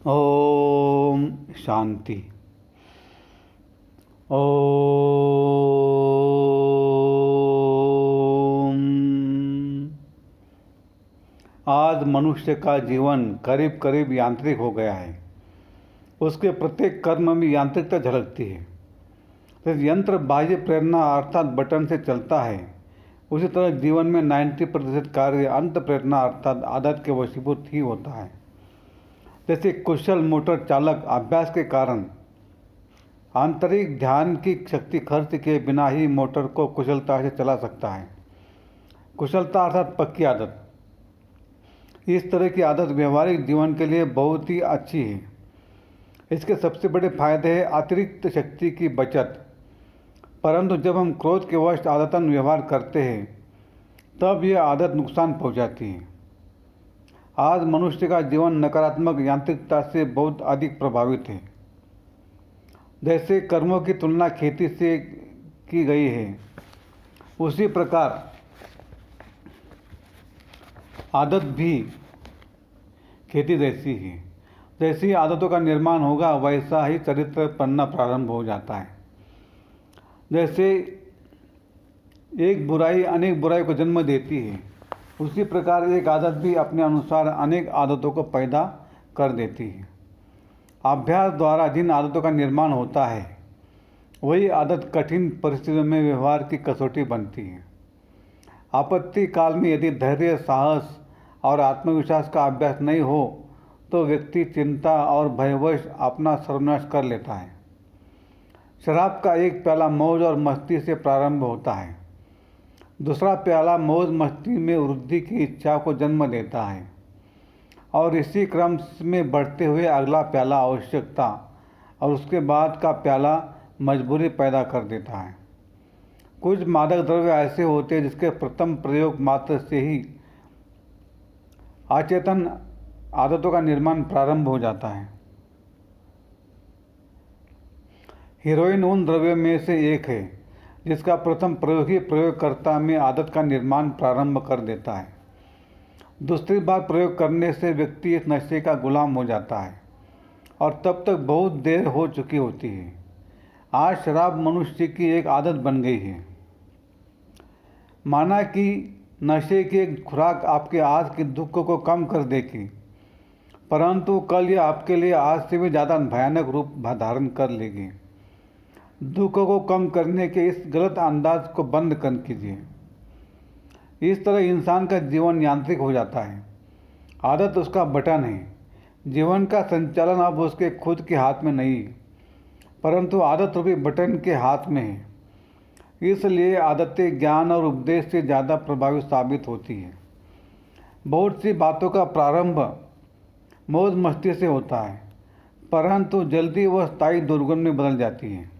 ओम शांति। ओम। आज मनुष्य का जीवन करीब करीब यांत्रिक हो गया है। उसके प्रत्येक कर्म में यांत्रिकता झलकती है। तो यंत्र बाह्य प्रेरणा अर्थात बटन से चलता है, उसी तरह जीवन में 90% कार्य अंत प्रेरणा अर्थात आदत के वशीभूत ही होता है। जैसे कुशल मोटर चालक अभ्यास के कारण आंतरिक ध्यान की शक्ति खर्च किए बिना ही मोटर को कुशलता से चला सकता है। कुशलता अर्थात पक्की आदत। इस तरह की आदत व्यवहारिक जीवन के लिए बहुत ही अच्छी है। इसके सबसे बड़े फायदे हैं अतिरिक्त शक्ति की बचत। परंतु जब हम क्रोध के वश आदतन व्यवहार करते हैं तब यह आदत नुकसान पहुंचाती है। आज मनुष्य का जीवन नकारात्मक यांत्रिकता से बहुत अधिक प्रभावित है। जैसे कर्मों की तुलना खेती से की गई है, उसी प्रकार आदत भी खेती जैसी है। जैसी आदतों का निर्माण होगा वैसा ही चरित्र बनना प्रारंभ हो जाता है। जैसे एक बुराई अनेक बुराई को जन्म देती है, उसी प्रकार एक आदत भी अपने अनुसार अनेक आदतों को पैदा कर देती है। अभ्यास द्वारा जिन आदतों का निर्माण होता है वही आदत कठिन परिस्थितियों में व्यवहार की कसौटी बनती है। आपत्ति काल में यदि धैर्य, साहस और आत्मविश्वास का अभ्यास नहीं हो तो व्यक्ति चिंता और भयवश अपना सर्वनाश कर लेता है। शराब का एक प्याला मौज और मस्ती से प्रारंभ होता है, दूसरा प्याला मौज मस्ती में वृद्धि की इच्छा को जन्म देता है और इसी क्रम में बढ़ते हुए अगला प्याला आवश्यकता और उसके बाद का प्याला मजबूरी पैदा कर देता है। कुछ मादक द्रव्य ऐसे होते हैं जिसके प्रथम प्रयोग मात्र से ही अचेतन आदतों का निर्माण प्रारंभ हो जाता है। हीरोइन उन द्रव्यों में से एक है जिसका प्रथम प्रयोग ही प्रयोगकर्ता में आदत का निर्माण प्रारंभ कर देता है। दूसरी बार प्रयोग करने से व्यक्ति इस नशे का गुलाम हो जाता है और तब तक बहुत देर हो चुकी होती है। आज शराब मनुष्य की एक आदत बन गई है। माना कि नशे की एक खुराक आपके आज के दुख को कम कर देगी, परंतु कल यह आपके लिए आज से भी ज़्यादा भयानक रूप धारण कर लेगी। दुख को कम करने के इस गलत अंदाज को बंद कर कीजिए। इस तरह इंसान का जीवन यांत्रिक हो जाता है। आदत उसका बटन है। जीवन का संचालन अब उसके खुद के हाथ में नहीं, परंतु आदत रूपी बटन के हाथ में है। इसलिए आदतें ज्ञान और उपदेश से ज़्यादा प्रभावी साबित होती है। बहुत सी बातों का प्रारंभ मौज मस्ती से होता है, परंतु जल्दी वह स्थायी दुर्गुण में बदल जाती है।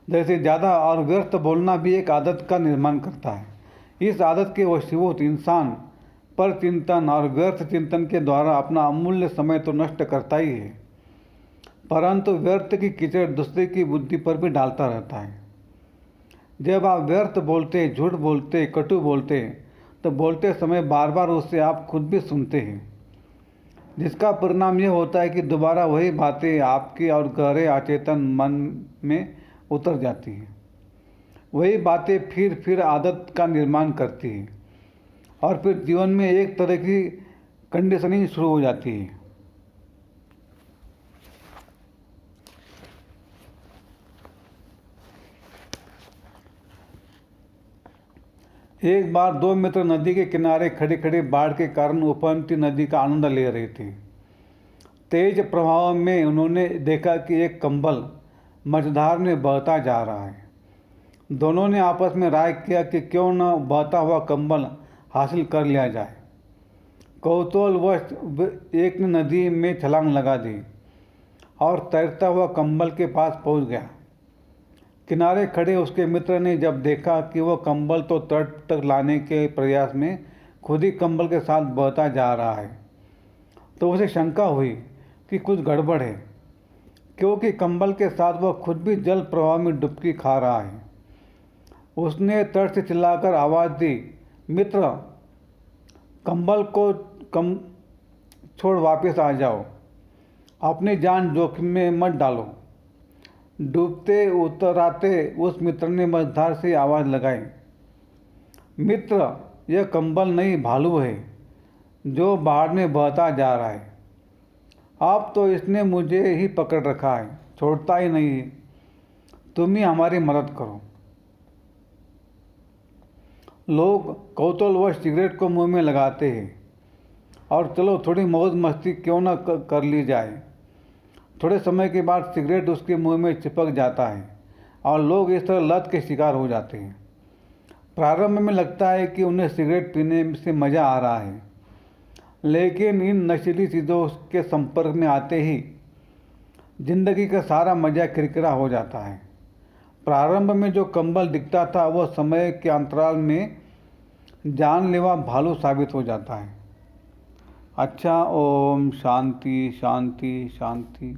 जैसे ज़्यादा और व्यर्थ बोलना भी एक आदत का निर्माण करता है। इस आदत के वशीभूत इंसान पर चिंतन और व्यर्थ चिंतन के द्वारा अपना अमूल्य समय तो नष्ट करता ही है, परंतु व्यर्थ की कीचड़ दूसरे की बुद्धि पर भी डालता रहता है। जब आप व्यर्थ बोलते, झूठ बोलते, कटु बोलते तो बोलते समय बार बार उससे आप खुद भी सुनते हैं, जिसका परिणाम यह होता है कि दोबारा वही बातें आपके और गहरे अचेतन मन में उतर जाती हैं। वही बातें फिर आदत का निर्माण करती हैं और फिर जीवन में एक तरह की कंडीशनिंग शुरू हो जाती है। एक बार दो मित्र नदी के किनारे खड़े खड़े बाढ़ के कारण उफनती नदी का आनंद ले रहे थे। तेज प्रवाह में उन्होंने देखा कि एक कंबल मझधार में बहता जा रहा है। दोनों ने आपस में राय किया कि क्यों न बहता हुआ कंबल हासिल कर लिया जाए। कौतूहलवश एक ने नदी में छलांग लगा दी और तैरता हुआ कंबल के पास पहुंच गया। किनारे खड़े उसके मित्र ने जब देखा कि वह कंबल तो तट तक लाने के प्रयास में खुद ही कंबल के साथ बहता जा रहा है, तो उसे शंका हुई कि कुछ गड़बड़ है, क्योंकि कंबल के साथ वह खुद भी जल प्रवाह में डुबकी खा रहा है। उसने तट से चिल्लाकर आवाज़ दी, मित्र, कंबल को कम छोड़ वापस आ जाओ, अपनी जान जोखिम में मत डालो। डूबते उतराते उस मित्र ने मझधार से आवाज़ लगाई, मित्र, यह कंबल नहीं भालू है जो बाढ़ में बहता जा रहा है। अब तो इसने मुझे ही पकड़ रखा है, छोड़ता ही नहीं है। तुम ही हमारी मदद करो। लोग कौतूहलवश सिगरेट को मुंह में लगाते हैं और चलो थोड़ी मौज मस्ती क्यों न कर ली जाए। थोड़े समय के बाद सिगरेट उसके मुंह में चिपक जाता है और लोग इस तरह लत के शिकार हो जाते हैं। प्रारंभ में लगता है कि उन्हें सिगरेट पीने से मज़ा आ रहा है, लेकिन इन नशीली चीज़ों के संपर्क में आते ही जिंदगी का सारा मज़ा किरकिरा हो जाता है। प्रारंभ में जो कंबल दिखता था वह समय के अंतराल में जानलेवा भालू साबित हो जाता है। अच्छा, ओम शांति शांति शांति।